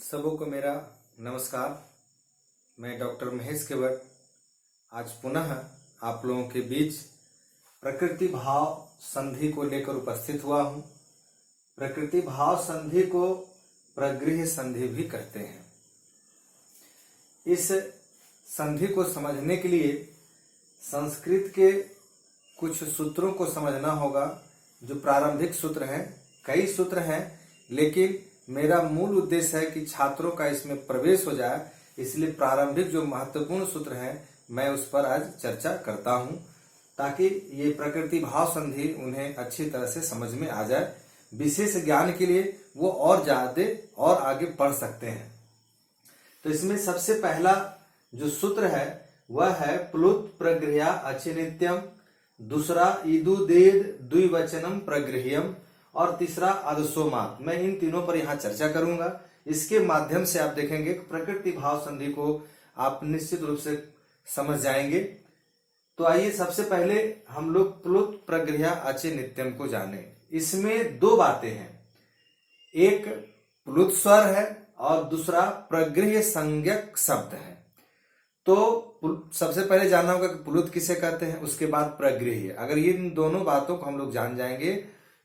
सबों को मेरा नमस्कार। मैं डॉक्टर महेश केवट आज पुनः आप लोगों के बीच प्रकृति भाव संधि को लेकर उपस्थित हुआ हूँ। प्रकृति भाव संधि को प्रगृह्य संधि भी कहते हैं। इस संधि को समझने के लिए संस्कृत के कुछ सूत्रों को समझना होगा, जो प्रारंभिक सूत्र हैं। कई सूत्र हैं, लेकिन मेरा मूल उद्देश्य है कि छात्रों का इसमें प्रवेश हो जाए, इसलिए प्रारंभिक जो महत्वपूर्ण सूत्र हैं मैं उस पर आज चर्चा करता हूं, ताकि ये प्रकृति भाव संधि उन्हें अच्छी तरह से समझ में आ जाए। विशेष ज्ञान के लिए वो और ज्यादा और आगे बढ़ सकते हैं। तो इसमें सबसे पहला जो सूत्र है वह है प्लुत प्रगृह्या अचिनित्यम, दूसरा इदुदेद द्विवचनम प्रगृह्यम और तीसरा अदसोमात। मैं इन तीनों पर यहाँ चर्चा करूंगा। इसके माध्यम से आप देखेंगे कि प्रकृति भाव संधि को आप निश्चित रूप से समझ जाएंगे। तो आइए सबसे पहले हम लोग प्लुत प्रगृह्या अचिनित्यम को जाने। इसमें दो बातें हैं, एक प्लुत स्वर है और दूसरा प्रगृह्य संज्ञक शब्द है। तो सबसे पहले जानना होगा कि प्लुत किसे कहते हैं, उसके बाद प्रगृह्य। अगर इन दोनों बातों को हम लोग जान जाएंगे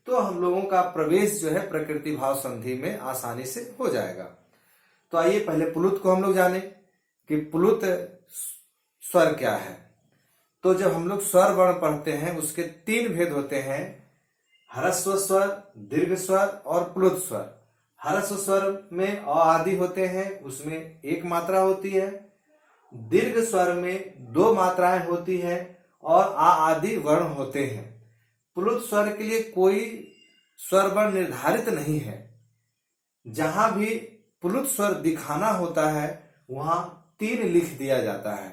तो हम लोगों का प्रवेश जो है प्रकृति भाव संधि में आसानी से हो जाएगा। तो आइए पहले प्लुत को हम लोग जाने कि प्लुत स्वर क्या है। तो जब हम लोग स्वर वर्ण पढ़ते हैं उसके तीन भेद होते हैं, ह्रस्व स्वर, दीर्घ स्वर और प्लुत स्वर। ह्रस्व स्वर में अ आदि होते हैं, उसमें एक मात्रा होती है। दीर्घ स्वर में दो मात्राएं होती है और आ आदि वर्ण होते हैं। प्लुत स्वर के लिए कोई स्वर वर्ण निर्धारित नहीं है। जहां भी प्लुत स्वर दिखाना होता है वहां तीन लिख दिया जाता है।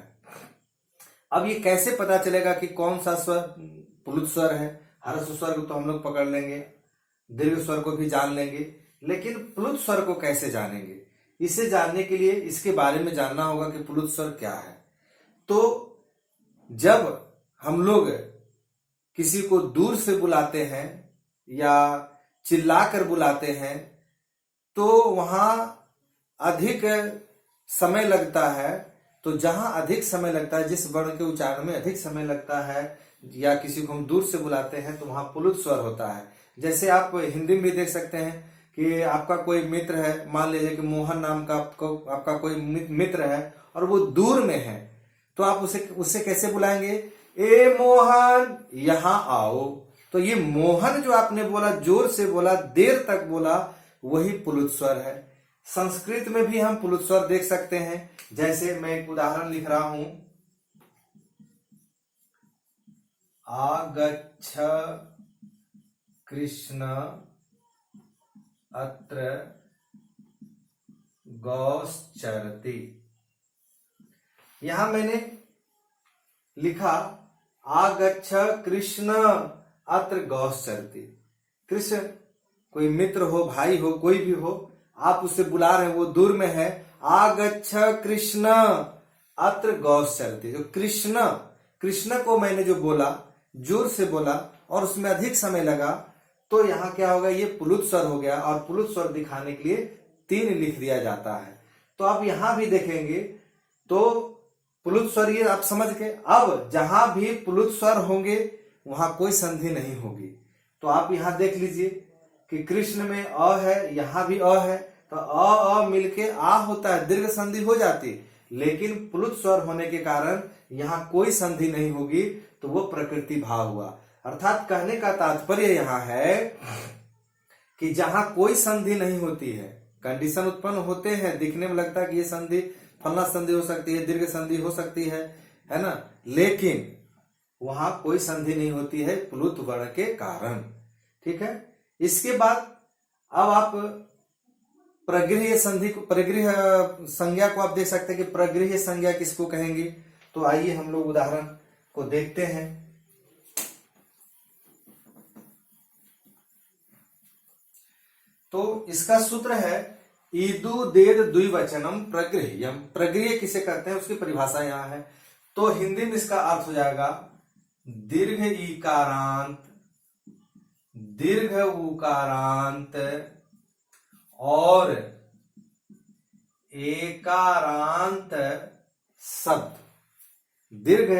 अब ये कैसे पता चलेगा कि कौन सा स्वर प्लुत स्वर है? ह्रस्व स्वर को तो हम लोग पकड़ लेंगे, दीर्घ स्वर को भी जान लेंगे, लेकिन प्लुत स्वर को कैसे जानेंगे? इसे जानने के लिए इसके बारे में जानना होगा कि प्लुत स्वर क्या है। तो जब हम लोग किसी को दूर से बुलाते हैं या चिल्लाकर बुलाते हैं तो वहां अधिक समय लगता है। तो जहां अधिक समय लगता है, जिस वर्ण के उच्चारण में अधिक समय लगता है, या किसी को हम दूर से बुलाते हैं तो वहां प्लुत स्वर होता है। जैसे आप हिंदी में देख सकते हैं कि आपका कोई मित्र है, मान लीजिए कि मोहन नाम का आपका कोई मित्र है और वो दूर में है, तो आप उससे कैसे बुलाएंगे? ए मोहन यहां आओ। तो ये मोहन जो आपने बोला, जोर से बोला, देर तक बोला, वही प्लुत स्वर है। संस्कृत में भी हम प्लुत स्वर देख सकते हैं। जैसे मैं एक उदाहरण लिख रहा हूं, आगच्छ कृष्ण अत्र गौश्चरति। यहां मैंने लिखा आगच्छ कृष्ण अत्र गौश्चरति। कृष्ण कोई मित्र हो, भाई हो, कोई भी हो, आप उसे बुला रहे हैं, वो दूर में है। आगच्छ कृष्ण अत्र गौश्चरति। जो कृष्ण को मैंने जो बोला, जोर से बोला और उसमें अधिक समय लगा, तो यहाँ क्या होगा? ये प्लुत स्वर हो गया। और प्लुत स्वर दिखाने के लिए तीन लिख दिया जाता है। तो अब यहां भी देखेंगे तो प्लुत स्वर ये आप समझ के, अब जहां भी प्लुत स्वर होंगे वहां कोई संधि नहीं होगी। तो आप यहां देख लीजिए कि कृष्ण में अ है, यहां भी अ है, तो अ मिलके आ होता है, दीर्घ संधि हो जाती। लेकिन प्लुत स्वर होने के कारण यहां कोई संधि नहीं होगी, तो वो प्रकृति भाव हुआ। अर्थात कहने का तात्पर्य यहां है कि जहां कोई संधि नहीं होती है, कंडीशन उत्पन्न होते हैं, दिखने में लगता है कि ये संधि फलना संधि हो सकती है, दीर्घ संधि हो सकती है ना, लेकिन वहां कोई संधि नहीं होती है प्लुत वर्ण के कारण। ठीक है। इसके बाद अब आप प्रगृह्य संधि को, प्रगृह्य संज्ञा को आप देख सकते हैं कि प्रगृह्य संज्ञा किसको कहेंगे। तो आइए हम लोग उदाहरण को देखते हैं। तो इसका सूत्र है इदुदेद द्विवचनम प्रगृह्यम। प्रगृह्य किसे कहते हैं उसकी परिभाषा यहां है। तो हिंदी में इसका अर्थ हो जाएगा दीर्घ ईकारांत, दीर्घ उकारांत और एकारांत शब्द, दीर्घ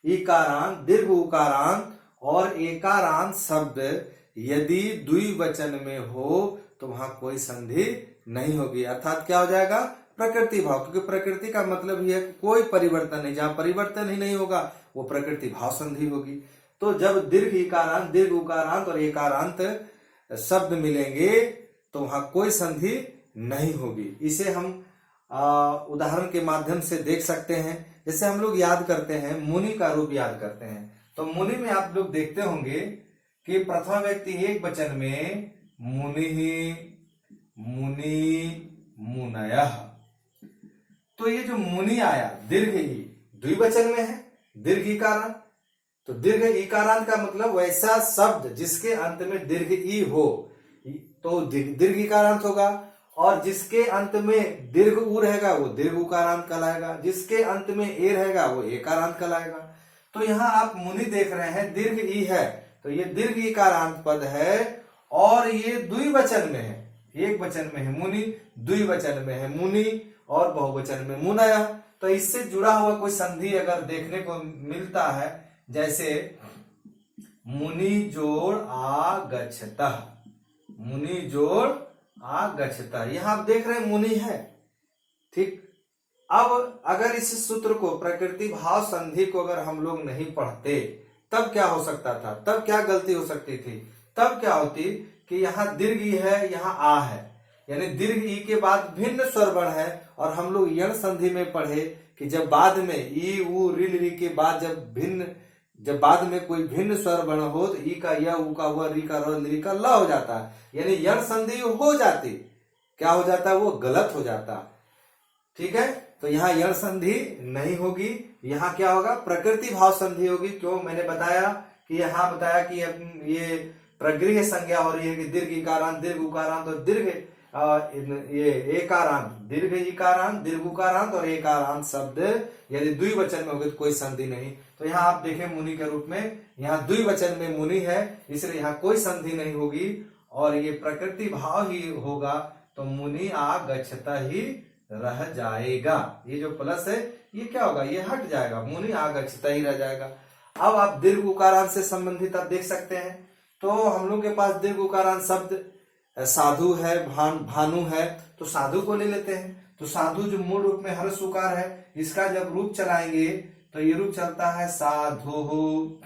इकारांत, दीर्घ उकारांत और एकारांत शब्द यदि द्विवचन में हो तो वहां कोई संधि नहीं होगी। अर्थात क्या हो जाएगा, प्रकृति भाव, क्योंकि प्रकृति का मतलब ही है कोई परिवर्तन नहीं, जहां परिवर्तन ही नहीं होगा वो प्रकृति भाव संधि होगी। तो जब दीर्घ इकारांत, दीर्घ उकारांत और एकारांत शब्द मिलेंगे तो वहां कोई संधि नहीं होगी। इसे हम उदाहरण के माध्यम से देख सकते हैं। जैसे हम लोग याद करते हैं, मुनि का रूप याद करते हैं, तो मुनि में आप लोग देखते होंगे कि प्रथम व्यक्ति एक वचन में मुनि, मुनि, मुनयः। तो ये जो मुनि आया दीर्घ ही द्विवचन में है, दीर्घ इकारांत। तो दीर्घ इकारांत का मतलब वैसा शब्द जिसके अंत में दीर्घ ई हो तो दीर्घ इकारांत होगा, और जिसके अंत में दीर्घ उ रहेगा वो दीर्घ उकारांत कहलाएगा, जिसके अंत में ए रहेगा वो एकारांत कहलाएगा। तो यहाँ आप मुनि देख रहे हैं, दीर्घ ई है तो ये दीर्घ इकारांत पद है और ये द्विवचन में है, एक वचन में है मुनि, द्विवचन में है मुनि और बहुवचन में मुनय। तो इससे जुड़ा हुआ कोई संधि अगर देखने को मिलता है, जैसे मुनि जोड़ आगच्छतः, मुनि जोड़ आगच्छतः, यहां आप देख रहे हैं मुनि है, ठीक। अब अगर इस सूत्र को, प्रकृति भाव संधि को अगर हम लोग नहीं पढ़ते तब क्या हो सकता था, तब क्या गलती हो सकती थी, तब क्या होती कि यहाँ दीर्घ ई है, यहाँ आ है, यानी दीर्घ ई के बाद भिन्न स्वर वर्ण है, और हम लोग यण संधि में पढ़े कि जब बाद में ई उ ऋ री के बाद जब बाद में कोई भिन्न स्वर वर्ण हो तो ई का य, उ का व, री का र, ली का ल हो जाता है, यानी यण संधि हो जाती, क्या हो जाता, वो गलत हो जाता, ठीक है। तो यहाँ यण संधि नहीं होगी, यहाँ क्या होगा, प्रकृति भाव संधि होगी। क्यों, मैंने बताया कि यहाँ बताया कि ये प्रगृह्य संज्ञा हो रही है कि दीर्घ इकारांत, दीर्घ उकारांत और दीर्घ ये एकारांत, दीर्घ इकारांत, दीर्घ उकारांत और एकारांत शब्द यदि द्विवचन में होगी तो कोई संधि नहीं। तो यहाँ आप देखें मुनि के रूप में, यहाँ द्विवचन में मुनि है इसलिए यहाँ कोई संधि नहीं होगी और ये प्रकृति भाव ही होगा, तो मुनि आगच्छतः ही रह जाएगा। ये जो प्लस है ये क्या होगा, ये हट जाएगा, मुनि आगच्छतः ही रह जाएगा। अब आप दीर्घ उकारांत से संबंधित आप देख सकते हैं, तो हम लोग के पास दीर्घ उकारांत शब्द साधु है, भानु है, तो साधु को ले लेते हैं। तो साधु जो मूल रूप में हर्ष उकार है, इसका जब रूप चलाएंगे तो ये रूप चलता है साधु,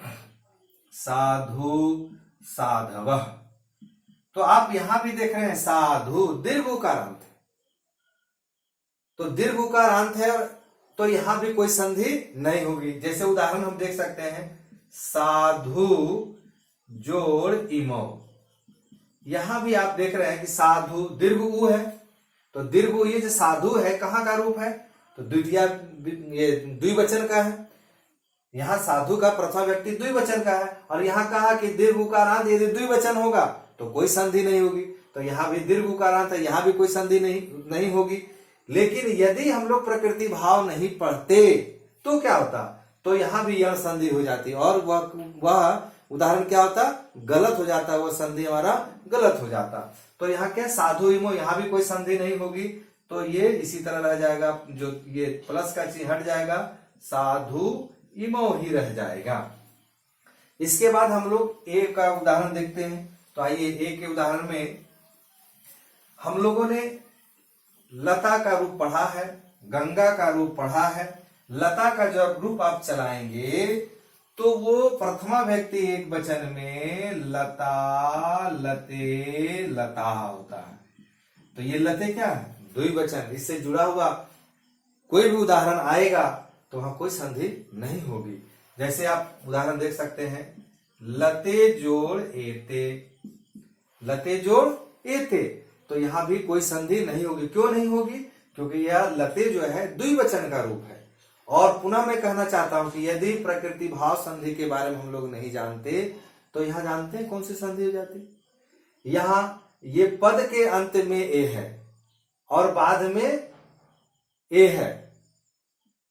साधु, साधवः। तो आप यहां भी देख रहे हैं साधु दीर्घ उकारांत, तो दीर्घ उकारांत है तो यहां भी कोई संधि नहीं होगी। जैसे उदाहरण हम देख सकते हैं, साधु जोड़ इमो, यहां भी आप देख रहे हैं कि साधु दीर्घ उ है, तो दीर्घ उ ये जो साधु है कहां का रूप है, तो द्वितीय ये द्विवचन का है। यहाँ साधु का प्रथम व्यक्ति द्विवचन का है, और यहाँ कहा कि दीर्घ उकारांत यदि द्विवचन होगा तो कोई संधि नहीं होगी, तो यहाँ भी दीर्घ उकारांत है, यहाँ भी कोई संधि नहीं होगी। लेकिन यदि हम लोग प्रकृति भाव नहीं पढ़ते तो क्या होता, तो यहाँ भी यह संधि हो जाती और वह उदाहरण क्या होता, गलत हो जाता, वह संधि हमारा गलत हो जाता। तो यहाँ क्या, साधु इमो, यहाँ भी कोई संधि नहीं होगी, तो ये इसी तरह रह जाएगा, जो ये प्लस का चीज हट जाएगा, साधु इमो ही रह जाएगा। इसके बाद हम लोग ए का उदाहरण देखते हैं। तो आइए ए के उदाहरण में हम लोगों ने लता का रूप पढ़ा है, गंगा का रूप पढ़ा है। लता का जब रूप आप चलाएंगे तो वो प्रथमा व्यक्ति एक वचन में लता, लते, लता होता है। तो ये लते क्या है, द्विवचन, इससे जुड़ा हुआ कोई भी उदाहरण आएगा तो वहां कोई संधि नहीं होगी। जैसे आप उदाहरण देख सकते हैं, लते जोड़ एते, लते जोड़ एते, तो यहां भी कोई संधि नहीं होगी। क्यों नहीं होगी, क्योंकि यह लते जो है द्विवचन का रूप है। और पुनः मैं कहना चाहता हूं कि यदि प्रकृति भाव संधि के बारे में हम लोग नहीं जानते तो यहां जानते हैं कौन सी संधि हो जाती, यहां ये पद के अंत में ए है और बाद में ए है,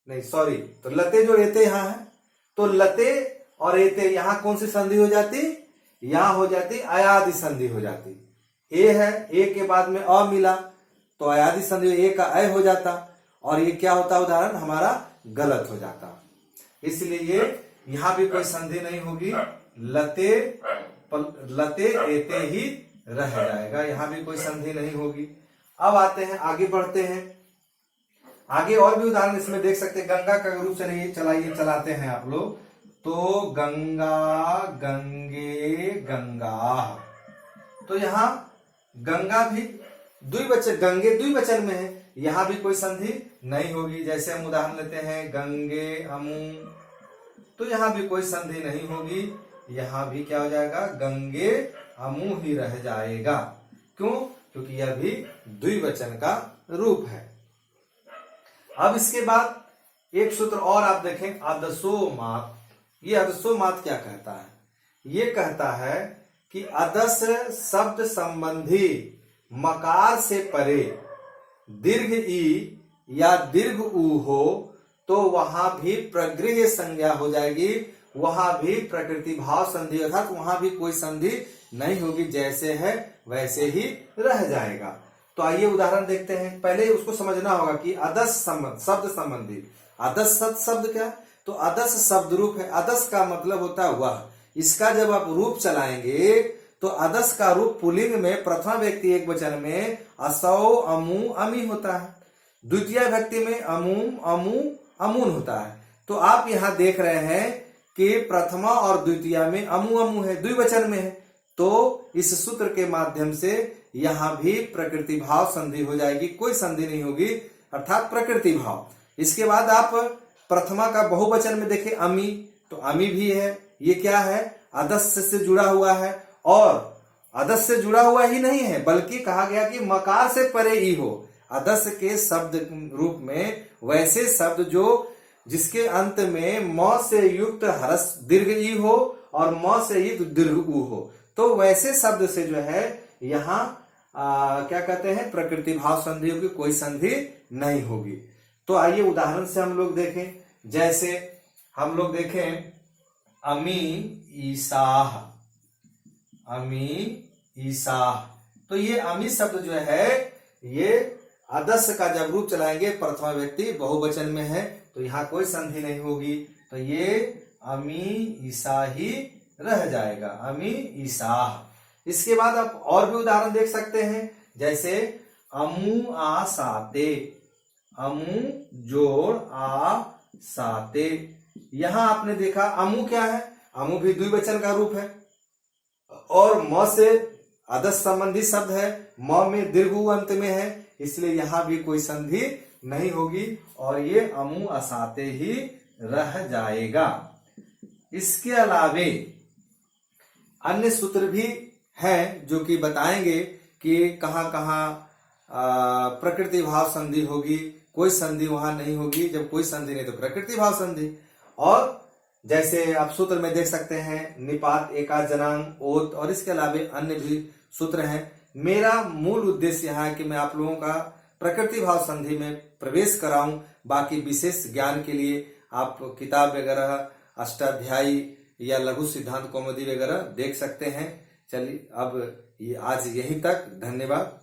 नहीं सॉरी, तो लते जो एते यहां है, तो लते और एते यहां कौन सी संधि हो जाती, यहां हो जाती अयादि संधि हो जाती। ए है, ए के बाद में अ मिला, तो अयादि संधि ए का अय हो जाता और ये क्या होता उदाहरण हमारा गलत हो जाता। इसलिए यहां भी कोई संधि नहीं होगी, लते लते एते ही रह जाएगा, यहां भी कोई संधि नहीं होगी। अब आते हैं आगे बढ़ते हैं, आगे और भी उदाहरण इसमें देख सकते हैं। गंगा का रूप चलाते हैं आप लोग, तो गंगा गंगे गंगा, तो यहां गंगा भी द्विवचन, गंगे द्विवचन में है, यहां भी कोई संधि नहीं होगी। जैसे हम उदाहरण लेते हैं गंगे अमू, तो यहां भी कोई संधि नहीं होगी, यहां भी क्या हो जाएगा गंगे अमू ही रह जाएगा। क्यों? क्योंकि यह भी द्विवचन का रूप है। अब इसके बाद एक सूत्र और आप देखें, अदसोमात। ये अदसोमात क्या कहता है? ये कहता है कि अदस शब्द संबंधी मकार से परे दीर्घ ई या दीर्घ ऊ हो तो वहां भी प्रगृह्य संज्ञा हो जाएगी, वहां भी प्रकृति भाव संधि, अर्थात वहां भी कोई संधि नहीं होगी, जैसे है वैसे ही रह जाएगा। तो आइए उदाहरण देखते हैं। पहले उसको समझना होगा कि अदस शब्द संबंधी, अदस शब्द क्या? तो अदस शब्द रूप है। अदस का मतलब होता है वह, इसका जब आप रूप चलाएंगे तो अदस का रूप पुल्लिंग में प्रथम व्यक्ति एक वचन में असौ अमू अमी होता है, द्वितीय व्यक्ति में अमूम अमू अमून होता है। तो आप यहां देख रहे हैं कि प्रथमा और द्वितीय में अमू अमू है, द्विवचन में है, तो इस सूत्र के माध्यम से यहां भी प्रकृति भाव संधि हो जाएगी, कोई संधि नहीं होगी, अर्थात प्रकृति भाव। इसके बाद आप प्रथमा का बहुवचन में देखें अमी, तो अमी भी है, ये क्या है? अदस्य से जुड़ा हुआ है, और अदस्य से जुड़ा हुआ ही नहीं है बल्कि कहा गया कि मकार से परे ही हो। अदस्य के शब्द रूप में वैसे शब्द जो जिसके अंत में म से युक्त हरस दीर्घ ई हो और म से युक्त दीर्घ ऊ हो, तो वैसे शब्द से जो है यहाँ क्या कहते हैं प्रकृति भाव संधि होगी, कोई संधि नहीं होगी। तो आइए उदाहरण से हम लोग देखें। जैसे हम लोग देखें अमी ईसाह, अमी ईसाह, तो ये अमी शब्द जो है ये अदस्य का जब रूप चलाएंगे प्रथमा व्यक्ति बहुवचन में है, तो यहाँ कोई संधि नहीं होगी, तो ये अमी ईसा ही रह जाएगा, अमी ईसाह। इसके बाद आप और भी उदाहरण देख सकते हैं। जैसे अमू आ साते, अमू जोड़ आ साते, यहां आपने देखा अमू क्या है? अमू भी द्विवचन का रूप है और म से अदस संबंधी शब्द है, म में दीर्घ ऊ अंत में है, इसलिए यहां भी कोई संधि नहीं होगी और ये अमू असाते ही रह जाएगा। इसके अलावे अन्य सूत्र भी हैं जो कि बताएंगे कि कहां कहां प्रकृति भाव संधि होगी, कोई संधि वहां नहीं होगी, जब कोई संधि नहीं तो प्रकृति भाव संधि। और जैसे आप सूत्र में देख सकते हैं निपात, एकाच, जनांग, ओत और इसके अलावे अन्य भी सूत्र हैं। मेरा मूल उद्देश्य यहाँ है कि मैं आप लोगों का प्रकृति भाव संधि में प्रवेश कराऊं, बाकी विशेष ज्ञान के लिए आप किताब वगैरह अष्टाध्यायी या लघु सिद्धांत कौमुदी वगैरह देख सकते हैं। चलिए अब ये आज यहीं तक, धन्यवाद।